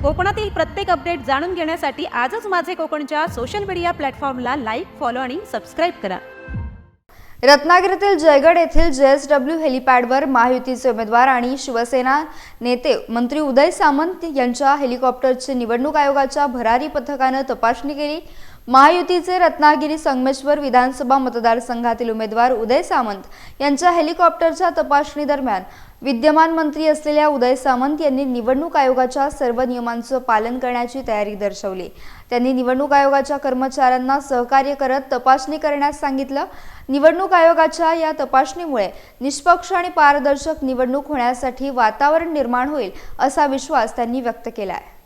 कोकणातील प्रत्येक अपडेट जाणून घेण्यासाठी आजच माझे कोकणच्या सोशल मीडिया प्लॅटफॉर्मला लाईक, फॉलो आणि सबस्क्राईब करा। रत्नागिरीतील जयगड येथील JSW हेलिपॅडवर महायुतीचे उमेदवार आणि शिवसेना नेते मंत्री उदय सामंत यांच्या हेलिकॉप्टरची निवडणूक आयोगाच्या भरारी पथकाने तपासणी केली। महायुतीचे रत्नागिरी संगमेश्वर विधानसभा मतदारसंघातील उमेदवार उदय सामंत यांच्या हेलिकॉप्टरच्या तपासणी दरम्यान विद्यमान मंत्री असलेल्या उदय सामंत यांनी निवडणूक आयोगाच्या सर्व नियमांचे पालन करण्याची तयारी दर्शवली। त्यांनी निवडणूक आयोगाच्या कर्मचाऱ्यांना सहकार्य करत तपासणी करण्यास सांगितलं। निवडणूक आयोगाच्या या तपासणीमुळे निष्पक्ष आणि पारदर्शक निवडणूक होण्यासाठी वातावरण निर्माण होईल असा विश्वास त्यांनी व्यक्त केला आहे।